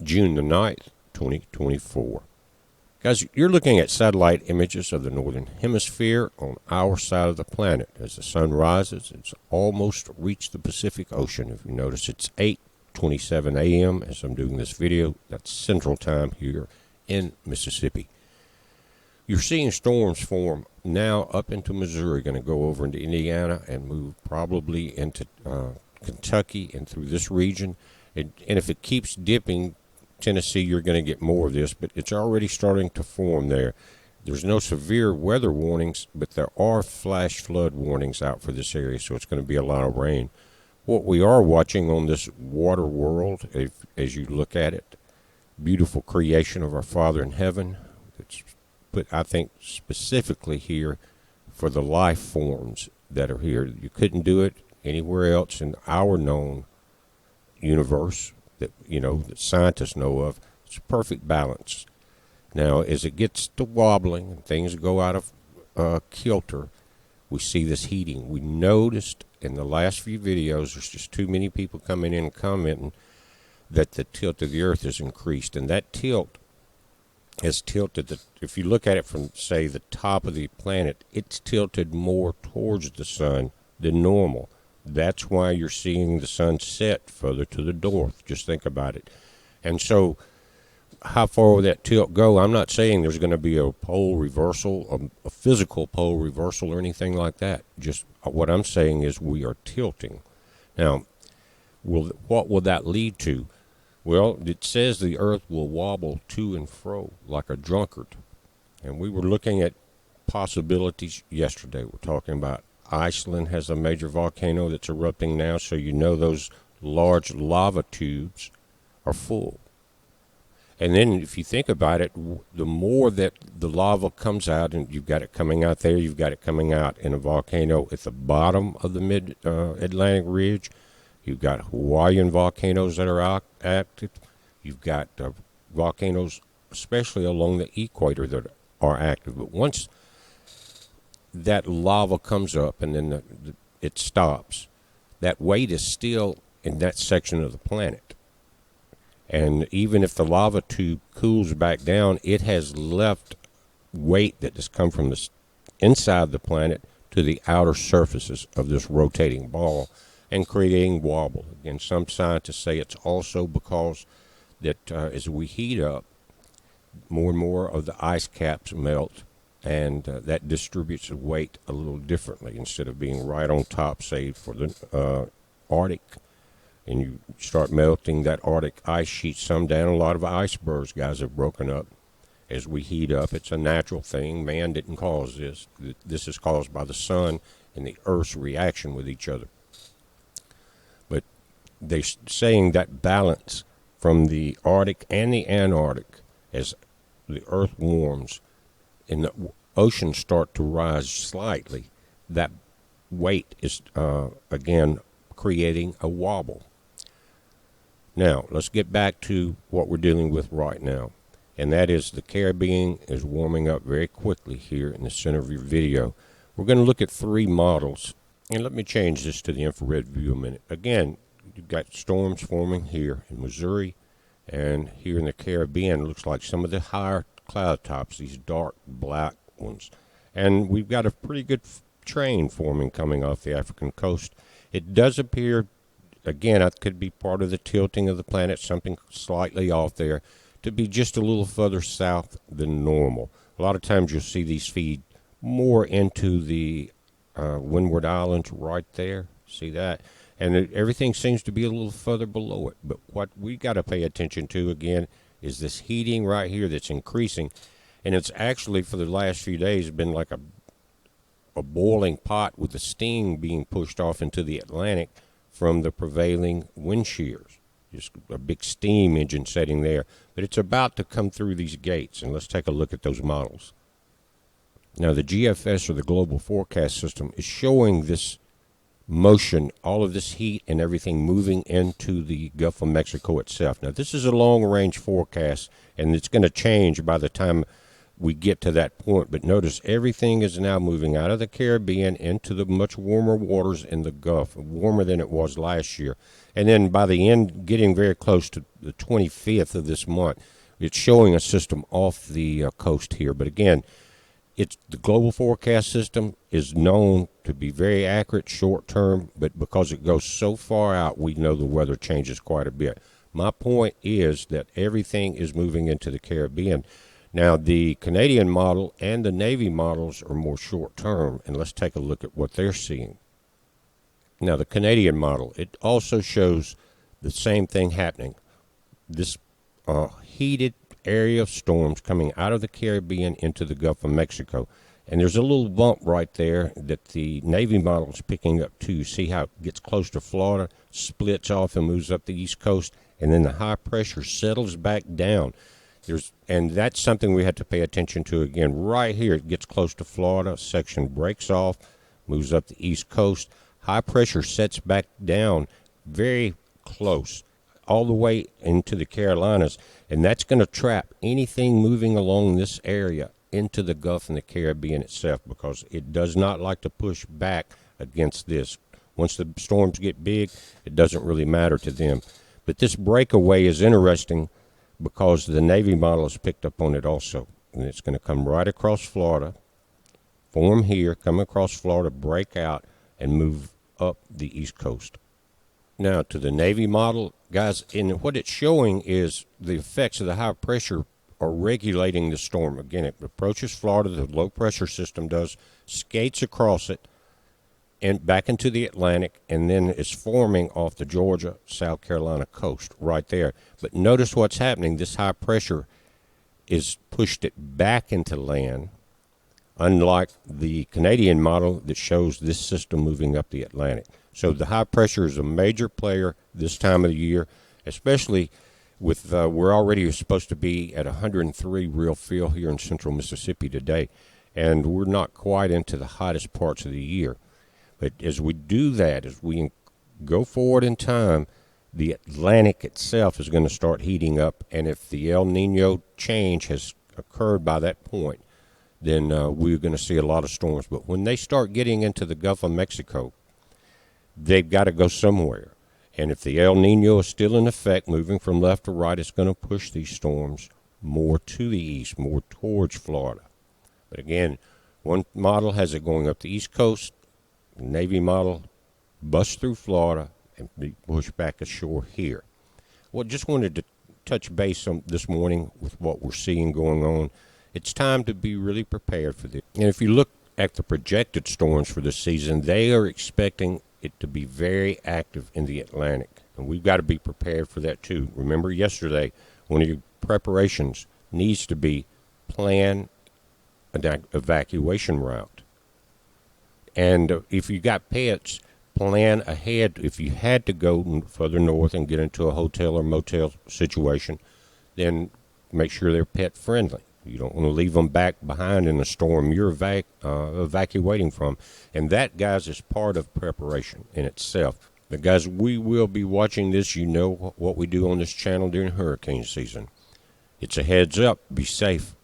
June the 9th, 2024. Guys, you're looking at satellite images of the northern hemisphere on our side of the planet. As the sun rises, it's almost reached the Pacific Ocean. If you notice, it's 8:27 a.m. as I'm doing this video. That's Central Time here in Mississippi. You're seeing storms form now up into Missouri, going to go over into Indiana and move probably into Kentucky and through this region. And if it keeps dipping, Tennessee, you're going to get more of this, but it's already starting to form there. There's no severe weather warnings, but there are flash flood warnings out for this area, so it's going to be a lot of rain. What we are watching on this water world, as you look at it, beautiful creation of our Father in heaven. It's put, I think, specifically here for the life forms that are here. You couldn't do it anywhere else in our known universe that that scientists know of. It's a perfect balance. Now, as it gets to wobbling and things go out of kilter, we see this heating. We noticed in the last few videos, there's just too many people coming in and commenting that the tilt of the Earth has increased, and that tilt has tilted. If you look at it from, say, the top of the planet, it's tilted more towards the sun than normal. That's why you're seeing the sun set further to the north. Just think about it. And so how far will that tilt go? I'm not saying there's going to be a pole reversal, a physical pole reversal or anything like that. Just what I'm saying is we are tilting. Now, what will that lead to? Well, it says the Earth will wobble to and fro like a drunkard. And we were looking at possibilities yesterday. We're talking about Iceland has a major volcano that's erupting now, so those large lava tubes are full. And then if you think about it, the more that the lava comes out, and you've got it coming out there, you've got it coming out in a volcano at the bottom of the mid-Atlantic ridge, you've got Hawaiian volcanoes that are active, you've got volcanoes especially along the equator that are active. But once that lava comes up and then it stops, that weight is still in that section of the planet. And even if the lava tube cools back down, it has left weight that has come from the inside the planet to the outer surfaces of this rotating ball and creating wobble. Again, some scientists say it's also because that as we heat up, more and more of the ice caps melt, and that distributes the weight a little differently. Instead of being right on top, say, for the Arctic, and you start melting that Arctic ice sheet some down, a lot of icebergs, guys, have broken up as we heat up. It's a natural thing. Man didn't cause this. This is caused by the sun and the Earth's reaction with each other. But they're saying that balance from the Arctic and the Antarctic, as the Earth warms and the oceans start to rise slightly, that weight is, again, creating a wobble. Now, let's get back to what we're dealing with right now, and that is the Caribbean is warming up very quickly here in the center of your video. We're going to look at 3 models, and let me change this to the infrared view a minute. Again, you've got storms forming here in Missouri, and here in the Caribbean, it looks like some of the higher cloud tops, these dark black ones. And we've got a pretty good train forming coming off the African coast. It does appear, again, it could be part of the tilting of the planet, something slightly off there, to be just a little further south than normal. A lot of times you'll see these feed more into the Windward Islands right there. See that? And everything seems to be a little further below it. But what we got to pay attention to, again, is this heating right here that's increasing. And it's actually, for the last few days, been like a boiling pot with the steam being pushed off into the Atlantic from the prevailing wind shears. Just a big steam engine setting there. But it's about to come through these gates. And let's take a look at those models. Now, the GFS, or the Global Forecast System, is showing this motion, all of this heat and everything moving into the Gulf of Mexico itself. Now, this is a long-range forecast, and it's going to change by the time we get to that point. But notice everything is now moving out of the Caribbean into the much warmer waters in the Gulf, warmer than it was last year. And then by the end, getting very close to the 25th of this month, it's showing a system off the coast here. But again, it's the global forecast system is known to be very accurate short term, but because it goes so far out, we know the weather changes quite a bit. My point is that everything is moving into the Caribbean. Now, the Canadian model and the Navy models are more short term, and let's take a look at what they're seeing. Now, the Canadian model, it also shows the same thing happening. This heated area of storms coming out of the Caribbean into the Gulf of Mexico. And there's a little bump right there that the Navy model is picking up too. See how it gets close to Florida, splits off and moves up the East Coast, and then the high pressure settles back down. And that's something we have to pay attention to again. Right here, it gets close to Florida, section breaks off, moves up the East Coast. High pressure sets back down very close, all the way into the Carolinas, and that's going to trap anything moving along this area into the Gulf and the Caribbean itself, because it does not like to push back against this. Once the storms get big, it doesn't really matter to them. But this breakaway is interesting because the Navy model has picked up on it also. And it's going to come right across Florida, form here, come across Florida, break out, and move up the East Coast. Now to the Navy model, guys, and what it's showing is the effects of the high pressure are regulating the storm. Again, it approaches Florida, the low pressure system does, skates across it, and back into the Atlantic, and then is forming off the Georgia, South Carolina coast right there. But notice what's happening. This high pressure is pushed it back into land, unlike the Canadian model that shows this system moving up the Atlantic. So the high pressure is a major player this time of the year, especially with we're already supposed to be at 103 real feel here in central Mississippi today, and we're not quite into the hottest parts of the year. But as we do that, as we go forward in time, the Atlantic itself is going to start heating up. And if the El Nino change has occurred by that point, then we're going to see a lot of storms. But when they start getting into the Gulf of Mexico, they've got to go somewhere. And if the El Nino is still in effect, moving from left to right, it's going to push these storms more to the east, more towards Florida. But again, one model has it going up the East Coast. Navy model busts through Florida and be pushed back ashore here. Well, just wanted to touch base on this morning with what we're seeing going on. It's time to be really prepared for this. And if you look at the projected storms for this season, they are expecting it to be very active in the Atlantic. And we've got to be prepared for that too. Remember yesterday, one of your preparations needs to be plan an evacuation route. And if you got pets, plan ahead. If you had to go further north and get into a hotel or motel situation, then make sure they're pet friendly. You don't want to leave them back behind in a storm you're evacuating from. And that, guys, is part of preparation in itself. But, guys, we will be watching this. You know what we do on this channel during hurricane season. It's a heads up. Be safe.